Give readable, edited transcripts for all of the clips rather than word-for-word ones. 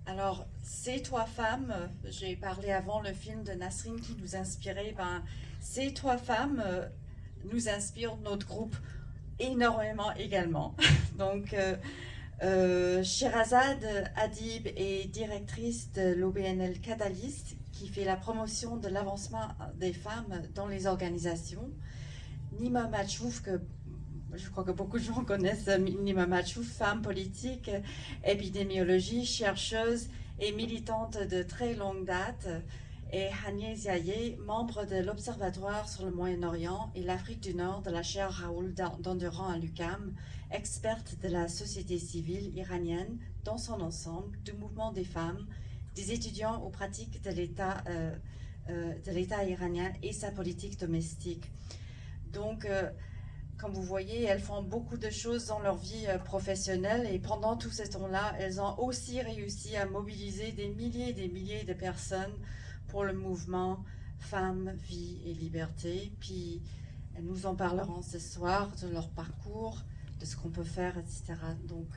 Alors, ces trois femmes, j'ai parlé avant le film de Nasrine qui nous inspirait, ces trois femmes nous inspirent notre groupe énormément également. Donc, Sherazade Adib est directrice de l'OBNL Catalyst qui fait la promotion de l'avancement des femmes dans les organisations. Nima Machouf, que je crois que beaucoup de gens connaissent, Nima Machouf, femme politique, épidémiologie, chercheuse et militante de très longue date, et Hanieh Ziaye, membre de l'Observatoire sur le Moyen-Orient et l'Afrique du Nord de la chaire Raoul Dandurand à l'UQAM, experte de la société civile iranienne dans son ensemble, du mouvement des femmes, des étudiants aux pratiques de l'État iranien et sa politique domestique. Donc, comme vous voyez, elles font beaucoup de choses dans leur vie professionnelle et pendant tout ce temps-là, elles ont aussi réussi à mobiliser des milliers de personnes pour le mouvement Femmes, Vie et Liberté. Puis, elles nous en parleront ce soir de leur parcours, de ce qu'on peut faire, etc. Donc,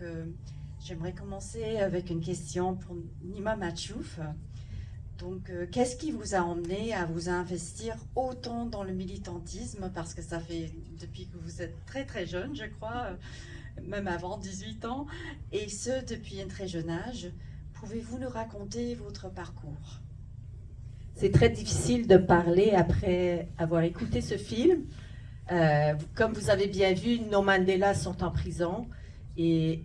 j'aimerais commencer avec une question pour Nima Machouf. Donc, qu'est-ce qui vous a emmené à vous investir autant dans le militantisme? Parce que ça fait depuis que vous êtes très très jeune, je crois, même avant 18 ans, et ce depuis un très jeune âge. Pouvez-vous nous raconter votre parcours? C'est très difficile de parler après avoir écouté ce film. Comme vous avez bien vu, nos Mandela sont en prison et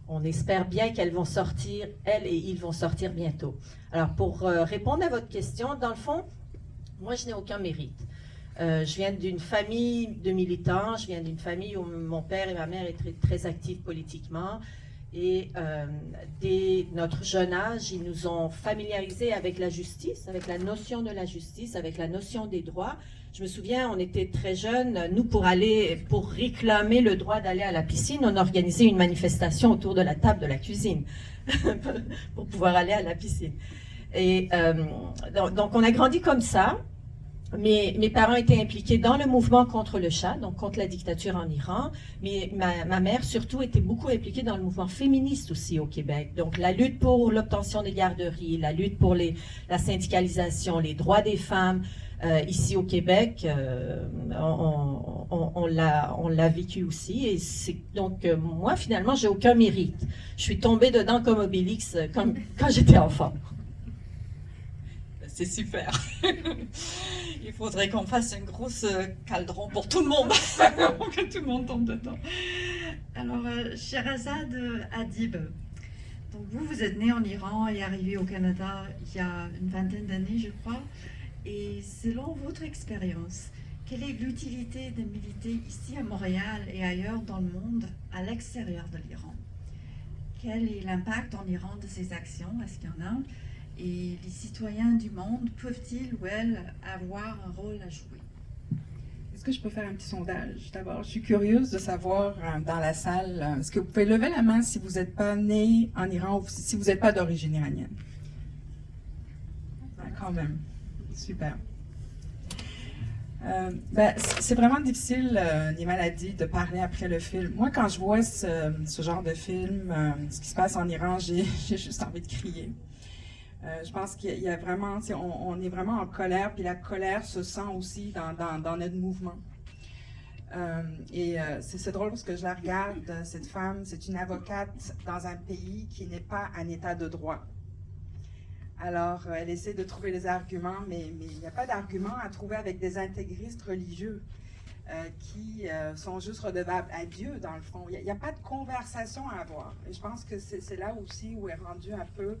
on espère bien qu'elles vont sortir, elles et ils vont sortir bientôt. Alors, pour répondre à votre question, dans le fond, moi, je n'ai aucun mérite. Je viens d'une famille de militants, je viens d'une famille où mon père et ma mère étaient très actifs politiquement. Et dès notre jeune âge, ils nous ont familiarisés avec la justice, avec la notion de la justice, avec la notion des droits. Je me souviens, on était très jeunes, nous, pour réclamer le droit d'aller à la piscine, on organisait une manifestation autour de la table de la cuisine pour pouvoir aller à la piscine. Et donc, on a grandi comme ça. Mes parents étaient impliqués dans le mouvement contre le Shah, donc contre la dictature en Iran. Mais ma mère, surtout, était beaucoup impliquée dans le mouvement féministe aussi au Québec. Donc, la lutte pour l'obtention des garderies, la lutte pour la syndicalisation, les droits des femmes. Ici au Québec, on l'a vécu aussi. Et donc, moi, finalement, j'ai aucun mérite. Je suis tombée dedans comme Obélix quand j'étais enfant. C'est super. Il faudrait qu'on fasse une grosse caldron pour tout le monde, pour que tout le monde tombe dedans. Alors, Sherazade Adib, donc vous êtes né en Iran et arrivé au Canada il y a une vingtaine d'années, je crois. Et selon votre expérience, quelle est l'utilité de militer ici à Montréal et ailleurs dans le monde, à l'extérieur de l'Iran? Quel est l'impact en Iran de ces actions? Est-ce qu'il y en a? Et les citoyens du monde peuvent-ils ou elles avoir un rôle à jouer? Est-ce que je peux faire un petit sondage? D'abord, je suis curieuse de savoir dans la salle, est-ce que vous pouvez lever la main si vous n'êtes pas né en Iran ou si vous n'êtes pas d'origine iranienne? Ah, quand même. Super. C'est vraiment difficile, Nima l'a dit, de parler après le film. Moi, quand je vois ce genre de film, ce qui se passe en Iran, j'ai juste envie de crier. Je pense qu'il y a vraiment, on est vraiment en colère, puis la colère se sent aussi dans notre mouvement. C'est drôle parce que je la regarde, cette femme, c'est une avocate dans un pays qui n'est pas un état de droit. Alors, elle essaie de trouver les arguments, mais il n'y a pas d'arguments à trouver avec des intégristes religieux qui sont juste redevables à Dieu, dans le fond. Il n'y a pas de conversation à avoir. Et je pense que c'est là aussi où est rendu un peu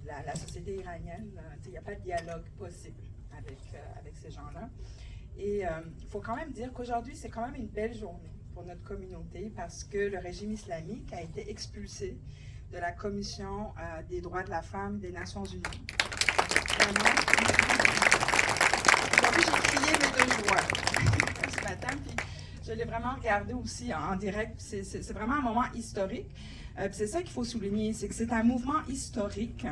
la société iranienne. Il n'y a pas de dialogue possible avec ces gens-là. Et il faut quand même dire qu'aujourd'hui, c'est quand même une belle journée pour notre communauté parce que le régime islamique a été expulsé de la Commission des droits de la femme des Nations Unies. Aujourd'hui, j'ai crié mes deux joies ce matin, puis je l'ai vraiment regardé aussi en direct. C'est vraiment un moment historique. C'est ça qu'il faut souligner, c'est que c'est un mouvement historique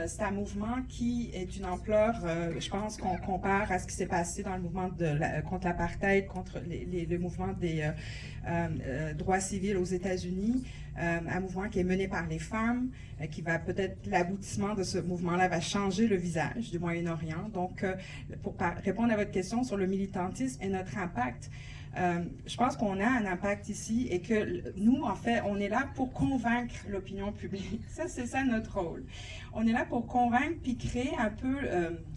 C'est un mouvement qui est d'une ampleur, je pense qu'on compare à ce qui s'est passé dans le mouvement contre l'apartheid, contre le mouvement des droits civils aux États-Unis, un mouvement qui est mené par les femmes, qui va peut-être, l'aboutissement de ce mouvement-là va changer le visage du Moyen-Orient. Donc, pour répondre à votre question sur le militantisme et notre impact, je pense qu'on a un impact ici et que nous, en fait, on est là pour convaincre l'opinion publique. Ça, c'est ça notre rôle. On est là pour convaincre puis créer un peu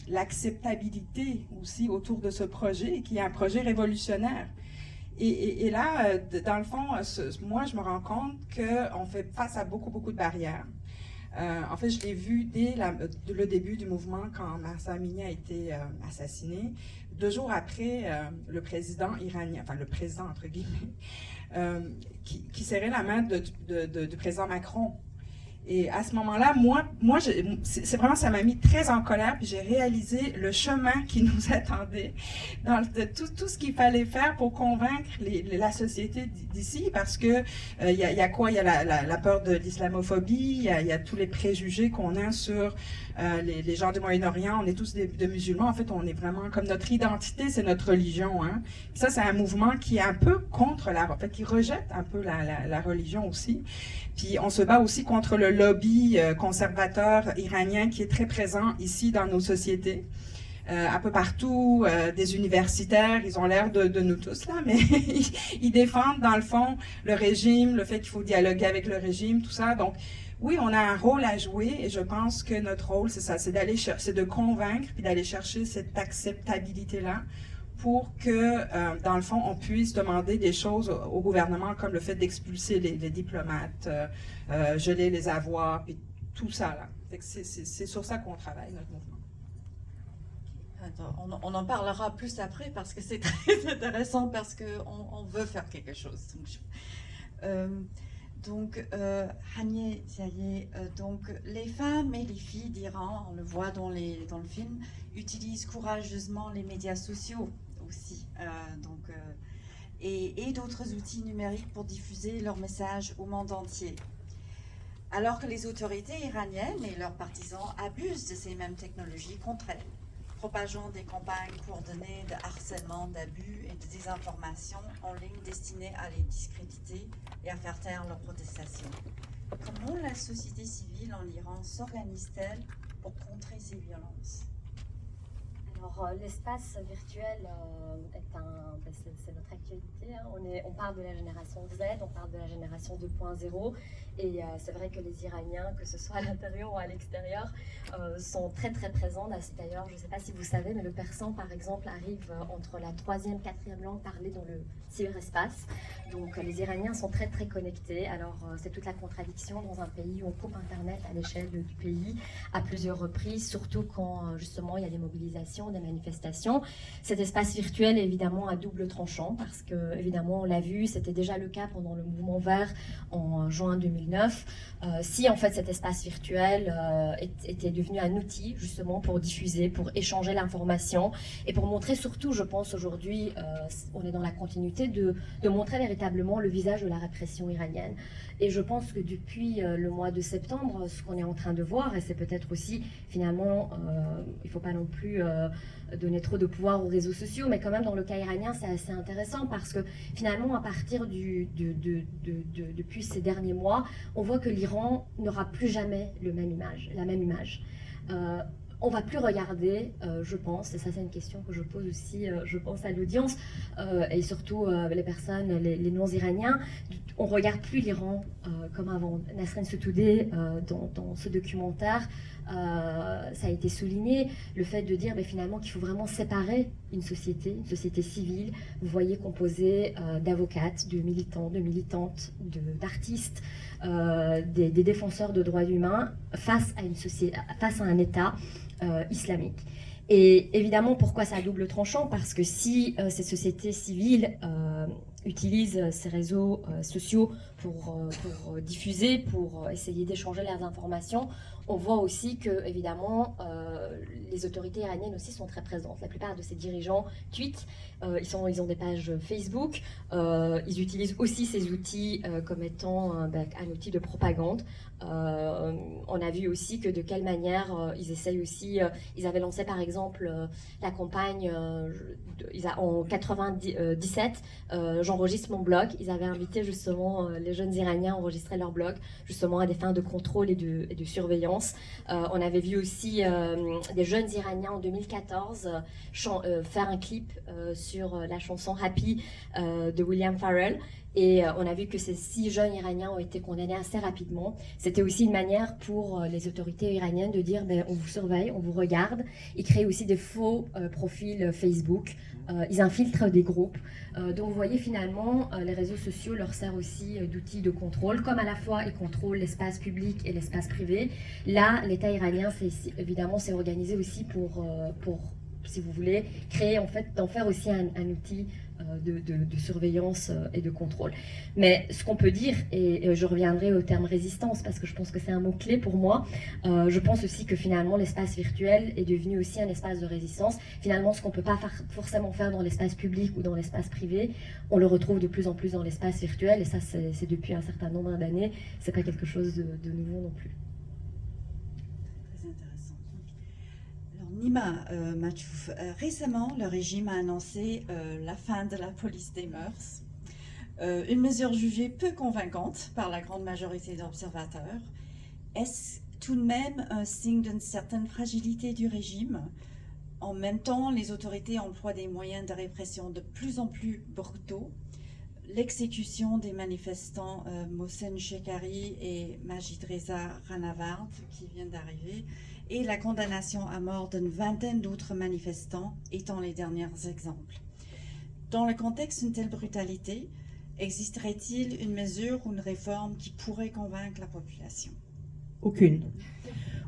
l'acceptabilité aussi autour de ce projet, qui est un projet révolutionnaire. Et là, dans le fond, moi, je me rends compte qu'on fait face à beaucoup, beaucoup de barrières. En fait, je l'ai vu dès le début du mouvement, quand Mahsa Amini a été assassiné. 2 jours après, le président iranien, enfin le président entre guillemets, qui serrait la main du président Macron. Et à ce moment-là, moi, c'est vraiment, ça m'a mis très en colère, puis j'ai réalisé le chemin qui nous attendait, tout ce qu'il fallait faire pour convaincre la société d'ici, parce que il y a quoi? Il y a la peur de l'islamophobie, il y a tous les préjugés qu'on a sur les gens du Moyen-Orient. On est tous des musulmans. En fait, on est vraiment comme notre identité, c'est notre religion. Hein. Puis ça, c'est un mouvement qui est un peu contre en fait, qui rejette un peu la religion aussi. Puis on se bat aussi contre le lobby conservateur iranien qui est très présent ici dans nos sociétés. Un peu partout, des universitaires, ils ont l'air de nous tous là, mais ils défendent dans le fond le régime, le fait qu'il faut dialoguer avec le régime, tout ça. Donc oui, on a un rôle à jouer et je pense que notre rôle, c'est ça, c'est de convaincre puis d'aller chercher cette acceptabilité-là pour que, dans le fond, on puisse demander des choses au gouvernement, comme le fait d'expulser les diplomates, geler les avoirs, puis tout ça, là. C'est sur ça qu'on travaille, notre mouvement. Attends, on en parlera plus après, parce que c'est très intéressant, parce qu'on veut faire quelque chose. Donc, Hanieh Ziaye, donc les femmes et les filles d'Iran, on le voit dans le film, utilisent courageusement les médias sociaux aussi, et d'autres outils numériques pour diffuser leurs messages au monde entier. Alors que les autorités iraniennes et leurs partisans abusent de ces mêmes technologies contre elles, propageant des campagnes coordonnées de harcèlement, d'abus et de désinformation en ligne destinées à les discréditer et à faire taire leurs protestations. Comment la société civile en Iran s'organise-t-elle pour contrer ces violences? Alors, l'espace virtuel c'est notre actualité. Hein. On parle de la génération Z, on parle de la génération 2.0. Et c'est vrai que les Iraniens, que ce soit à l'intérieur ou à l'extérieur, sont très très présents. D'ailleurs, je ne sais pas si vous savez, mais le persan, par exemple, arrive entre la 3e, 4e langue parlée dans le cyberespace. Donc les Iraniens sont très très connectés. Alors c'est toute la contradiction dans un pays où on coupe Internet à l'échelle du pays à plusieurs reprises, surtout quand justement il y a des mobilisations, des manifestations. Cet espace virtuel est évidemment à double tranchant parce que, évidemment, on l'a vu, c'était déjà le cas pendant le mouvement vert en juin 2009. Si en fait cet espace virtuel était devenu un outil justement pour diffuser, pour échanger l'information et pour montrer surtout, je pense aujourd'hui, on est dans la continuité de montrer véritablement le visage de la répression iranienne. Et je pense que depuis le mois de septembre, ce qu'on est en train de voir, et c'est peut-être aussi finalement, il ne faut pas non plus donner trop de pouvoir aux réseaux sociaux, mais quand même dans le cas iranien, c'est assez intéressant parce que finalement, à partir depuis ces derniers mois, on voit que l'Iran n'aura plus jamais la même image. On ne va plus regarder, je pense, et ça c'est une question que je pose aussi, je pense à l'audience, et surtout les personnes, les non-iraniens, on ne regarde plus l'Iran comme avant. Nasrin Sotoudeh, dans ce documentaire, ça a été souligné, le fait de dire finalement qu'il faut vraiment séparer une société civile, vous voyez, composée d'avocates, de militants, de militantes, d'artistes, des défenseurs de droits humains face à une société, face à un État islamique. Et évidemment, pourquoi ça a double tranchant? Parce que si ces sociétés civiles utilisent ces réseaux sociaux pour diffuser, pour essayer d'échanger leurs informations, on voit aussi que, évidemment, les autorités iraniennes aussi sont très présentes. La plupart de ces dirigeants tweetent, ils ont des pages Facebook, ils utilisent aussi ces outils comme étant un outil de propagande. On a vu aussi que de quelle manière ils essayent aussi, ils avaient lancé par exemple la campagne en 97, j'enregistre mon blog, ils avaient invité justement les jeunes Iraniens à enregistrer leur blog, justement à des fins de contrôle et de surveillance. On avait vu aussi des jeunes Iraniens en 2014 faire un clip sur la chanson Happy de William Farrell. Et on a vu que ces 6 jeunes Iraniens ont été condamnés assez rapidement. C'était aussi une manière pour les autorités iraniennes de dire on vous surveille, on vous regarde. Ils créent aussi des faux profils Facebook. Ils infiltrent des groupes. Donc vous voyez finalement, les réseaux sociaux leur servent aussi d'outils de contrôle, comme à la fois ils contrôlent l'espace public et l'espace privé. Là, l'État iranien, évidemment, s'est organisé aussi pour, si vous voulez, créer, en fait, d'en faire aussi un outil de surveillance et de contrôle. Mais ce qu'on peut dire, et je reviendrai au terme résistance, parce que je pense que c'est un mot-clé pour moi, je pense aussi que finalement l'espace virtuel est devenu aussi un espace de résistance. Finalement, ce qu'on ne peut pas forcément faire dans l'espace public ou dans l'espace privé, on le retrouve de plus en plus dans l'espace virtuel, et ça c'est depuis un certain nombre d'années, c'est pas quelque chose de nouveau non plus. Très intéressant. Alors Nima Machouf, récemment le régime a annoncé la fin de la police des mœurs, une mesure jugée peu convaincante par la grande majorité d'observateurs. Est-ce tout de même un signe d'une certaine fragilité du régime? En même temps, les autorités emploient des moyens de répression de plus en plus brutaux. L'exécution des manifestants Mohsen Shekari et Majid Reza Ranavard, qui viennent d'arriver, et la condamnation à mort d'une vingtaine d'autres manifestants étant les derniers exemples. Dans le contexte d'une telle brutalité, existerait-il une mesure ou une réforme qui pourrait convaincre la population? Aucune.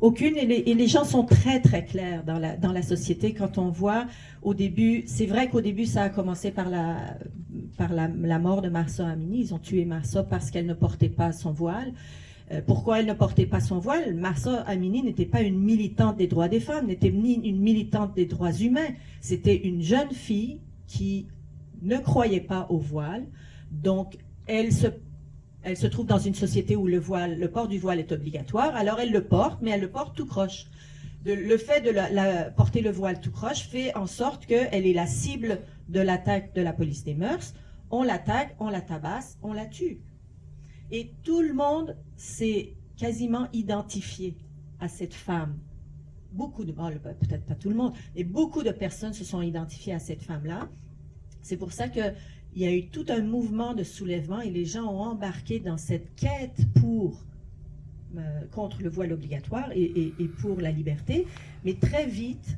Aucune, et les gens sont très très clairs dans la société. Quand on voit au début, c'est vrai qu'au début ça a commencé par la mort de Mahsa Amini. Ils ont tué Mahsa parce qu'elle ne portait pas son voile. Pourquoi elle ne portait pas son voile? Mahsa Amini n'était pas une militante des droits des femmes, n'était ni une militante des droits humains. C'était une jeune fille qui ne croyait pas au voile. Donc elle se trouve dans une société où le port du voile est obligatoire, alors elle le porte, mais elle le porte tout croche. Le fait de porter le voile tout croche fait en sorte qu'elle est la cible de l'attaque de la police des mœurs. On l'attaque, on la tabasse, on la tue. Et tout le monde s'est quasiment identifié à cette femme. Peut-être pas tout le monde, mais beaucoup de personnes se sont identifiées à cette femme-là. C'est pour ça qu'il y a eu tout un mouvement de soulèvement et les gens ont embarqué dans cette quête contre le voile obligatoire et pour la liberté. Mais très vite,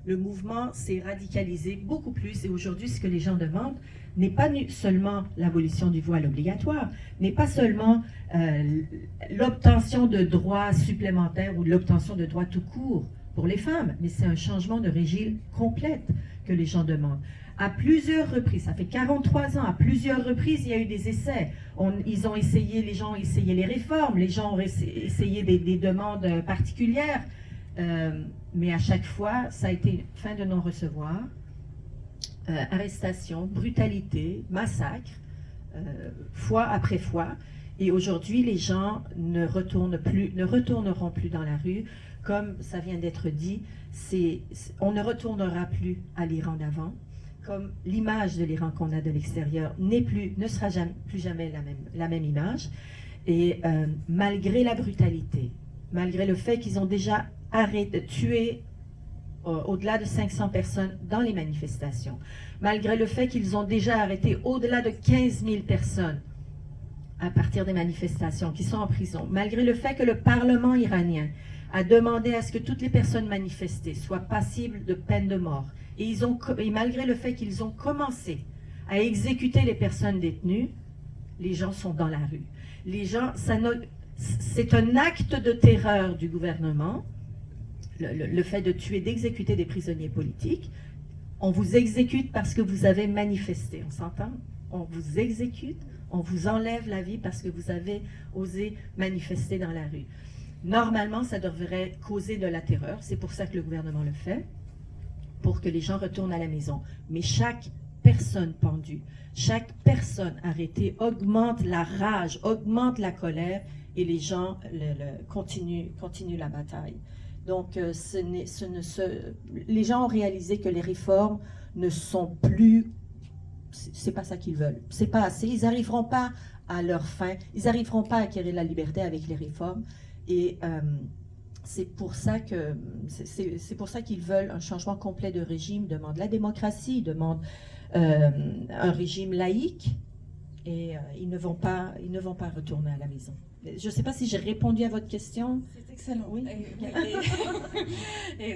le mouvement s'est radicalisé beaucoup plus. Et aujourd'hui, ce que les gens demandent n'est pas seulement l'abolition du voile obligatoire, n'est pas seulement l'obtention de droits supplémentaires ou l'obtention de droits tout court pour les femmes, mais c'est un changement de régime complète que les gens demandent. À plusieurs reprises, ça fait 43 ans, à plusieurs reprises, il y a eu des essais. Les gens ont essayé les réformes, les gens ont essayé des demandes particulières, mais à chaque fois, ça a été fin de non-recevoir, arrestation, brutalité, massacre, fois après fois. Et aujourd'hui, les gens ne retourneront plus dans la rue. Comme ça vient d'être dit, on ne retournera plus à l'Iran d'avant. Comme l'image de l'Iran qu'on a de l'extérieur ne sera plus jamais la même image. Et malgré la brutalité, malgré le fait qu'ils ont déjà tué au-delà de 500 personnes dans les manifestations, malgré le fait qu'ils ont déjà arrêté au-delà de 15 000 personnes à partir des manifestations qui sont en prison, malgré le fait que le Parlement iranien a demandé à ce que toutes les personnes manifestées soient passibles de peine de mort, et malgré le fait qu'ils ont commencé à exécuter les personnes détenues, les gens sont dans la rue. C'est un acte de terreur du gouvernement, le fait de tuer, d'exécuter des prisonniers politiques. On vous exécute parce que vous avez manifesté, on s'entend? on vous exécute, on vous enlève la vie parce que vous avez osé manifester dans la rue. Normalement, ça devrait causer de la terreur. C'est pour ça que le gouvernement le fait, pour que les gens retournent à la maison. Mais chaque personne pendue, chaque personne arrêtée augmente la rage, augmente la colère, et les gens continuent la bataille. Donc, les gens ont réalisé que les réformes ne sont plus... C'est pas ça qu'ils veulent. C'est pas assez. Ils n'arriveront pas à leur fin. Ils n'arriveront pas à acquérir la liberté avec les réformes. Et c'est pour ça qu'ils veulent un changement complet de régime, demandent la démocratie, demandent un régime laïque. Et ils ne vont pas retourner à la maison. Je ne sais pas si j'ai répondu à votre question. C'est excellent. Oui. Oui,